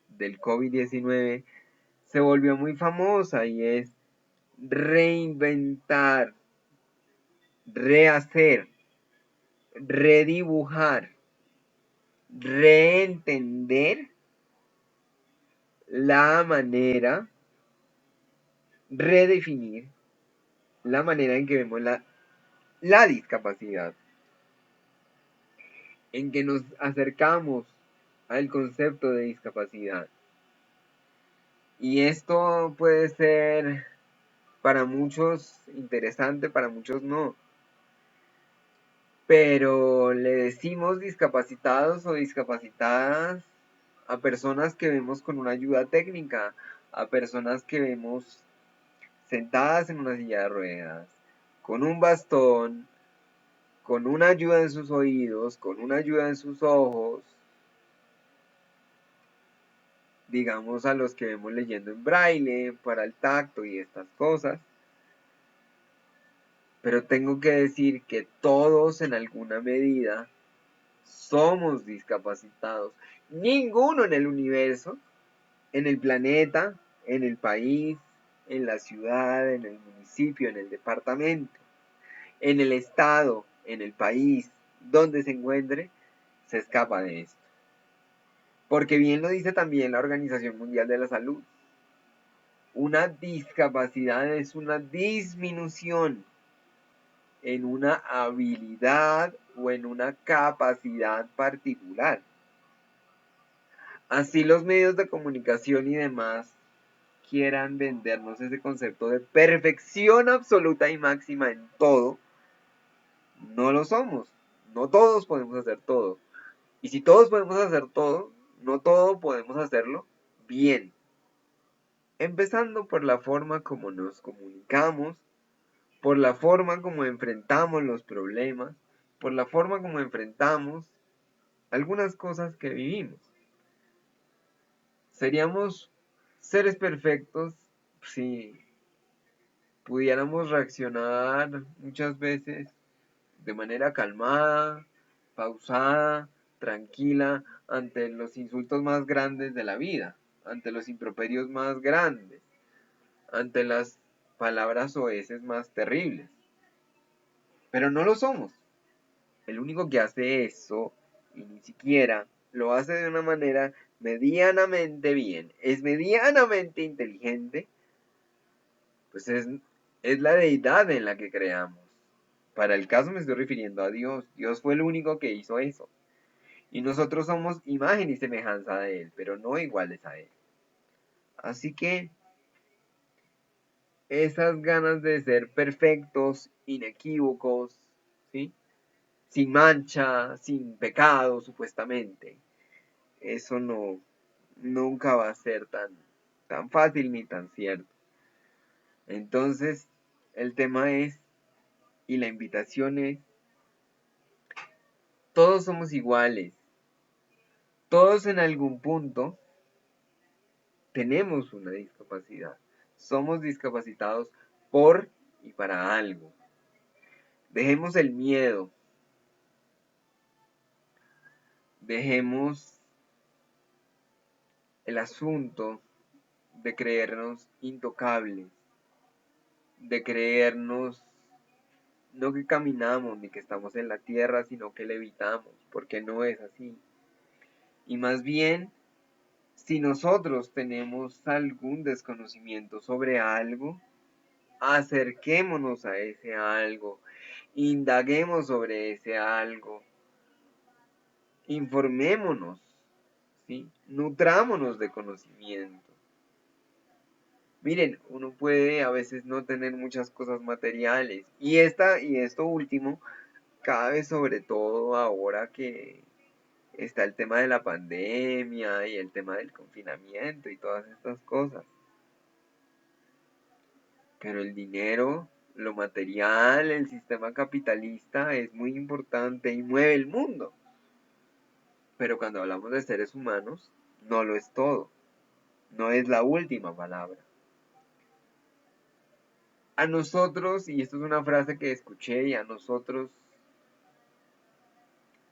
del COVID-19, se volvió muy famosa y es reinventar, rehacer, redibujar, reentender la manera, redefinir la manera en que vemos la discapacidad, en que nos acercamos al concepto de discapacidad. Y esto puede ser para muchos interesante, para muchos no. Pero le decimos discapacitados o discapacitadas a personas que vemos con una ayuda técnica, a personas que vemos sentadas en una silla de ruedas, con un bastón, con una ayuda en sus oídos, con una ayuda en sus ojos, digamos a los que vemos leyendo en braille, para el tacto y estas cosas. Pero tengo que decir que todos en alguna medida somos discapacitados. Ninguno en el universo, en el planeta, en el país, en la ciudad, en el municipio, en el departamento, en el estado, en el país, donde se encuentre, se escapa de esto. Porque bien lo dice también la Organización Mundial de la Salud. Una discapacidad es una disminución en una habilidad o en una capacidad particular. Así los medios de comunicación y demás quieran vendernos ese concepto de perfección absoluta y máxima en todo, no lo somos. No todos podemos hacer todo. Y si todos podemos hacer todo, no todo podemos hacerlo bien. Empezando por la forma como nos comunicamos, por la forma como enfrentamos los problemas, por la forma como enfrentamos algunas cosas que vivimos. Seríamos seres perfectos si pudiéramos reaccionar muchas veces de manera calmada, pausada, tranquila ante los insultos más grandes de la vida, ante los improperios más grandes, ante las palabras oeces más terribles. Pero no lo somos. El único que hace eso, y ni siquiera lo hace de una manera medianamente bien, es medianamente inteligente, pues es la deidad en la que creamos. Para el caso me estoy refiriendo a Dios. Dios fue el único que hizo eso. Y nosotros somos imagen y semejanza de Él, pero no iguales a Él. Así que esas ganas de ser perfectos, inequívocos, ¿sí? Sin mancha, sin pecado, supuestamente, eso no, nunca va a ser tan fácil ni tan cierto. Entonces, el tema es, y la invitación es, todos somos iguales. Todos en algún punto tenemos una discapacidad. Somos discapacitados por y para algo. Dejemos el miedo. Dejemos el asunto de creernos intocables. De creernos no que caminamos ni que estamos en la tierra, sino que levitamos, porque no es así. Y más bien, si nosotros tenemos algún desconocimiento sobre algo, acerquémonos a ese algo, indaguemos sobre ese algo, informémonos, ¿sí? Nutrámonos de conocimiento. Miren, uno puede a veces no tener muchas cosas materiales y esto último cabe sobre todo ahora que está el tema de la pandemia y el tema del confinamiento y todas estas cosas. Pero el dinero, lo material, el sistema capitalista es muy importante y mueve el mundo. Pero cuando hablamos de seres humanos, no lo es todo. No es la última palabra. A nosotros, y esto es una frase que escuché, y a nosotros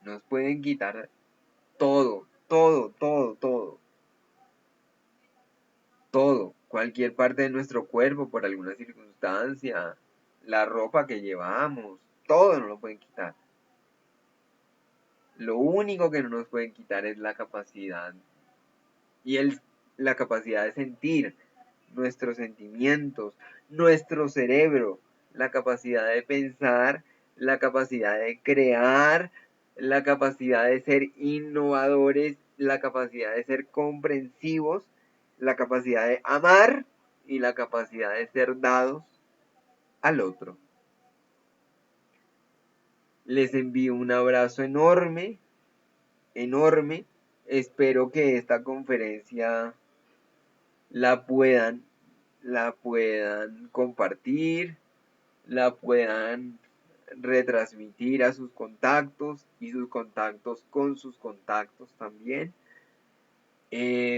nos pueden quitar todo, todo, todo, todo. Todo, cualquier parte de nuestro cuerpo por alguna circunstancia, la ropa que llevamos, todo nos lo pueden quitar. Lo único que no nos pueden quitar es la capacidad y la capacidad de sentir nuestros sentimientos, nuestro cerebro, la capacidad de pensar, la capacidad de crear, la capacidad de ser innovadores, la capacidad de ser comprensivos, la capacidad de amar y la capacidad de ser dados al otro. Les envío un abrazo enorme, enorme. Espero que esta conferencia la puedan, la puedan compartir, la puedan retransmitir a sus contactos y sus contactos con sus contactos también.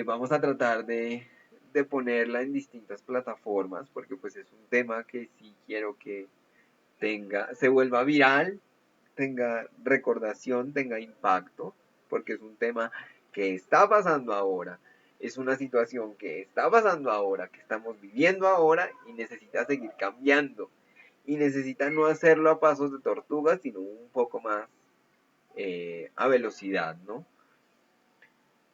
Vamos a tratar de ponerla en distintas plataformas porque pues es un tema que sí quiero que se vuelva viral, tenga recordación, tenga impacto, porque es un tema que está pasando ahora, es una situación que está pasando ahora, que estamos viviendo ahora y necesita seguir cambiando. Y necesita no hacerlo a pasos de tortuga, sino un poco más a velocidad, ¿no?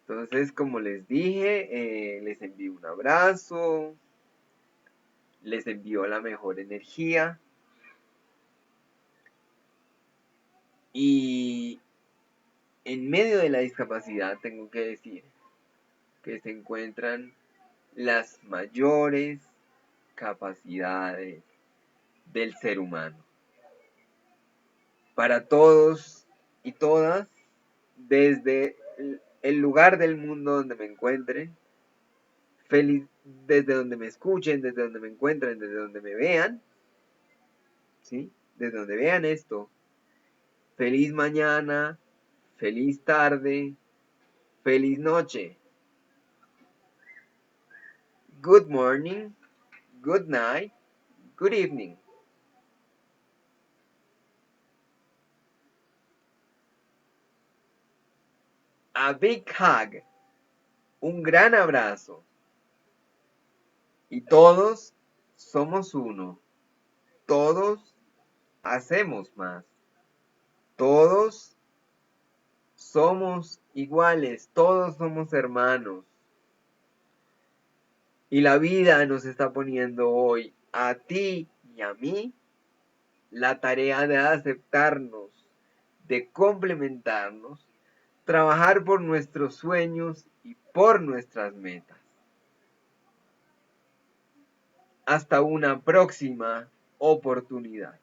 Entonces, como les dije, les envío un abrazo, les envío la mejor energía y en medio de la discapacidad tengo que decir que se encuentran las mayores capacidades del ser humano. Para todos y todas, desde el lugar del mundo donde me encuentren, feliz, desde donde me escuchen, desde donde me encuentren, desde donde me vean, ¿sí? Desde donde vean esto. Feliz mañana, feliz tarde, feliz noche. Good morning, good night, good evening. A big hug, Un gran abrazo. Y todos somos uno. Todos hacemos más. Todos somos iguales. Todos somos hermanos. Y la vida nos está poniendo hoy a ti y a mí la tarea de aceptarnos, de complementarnos, trabajar por nuestros sueños y por nuestras metas. Hasta una próxima oportunidad.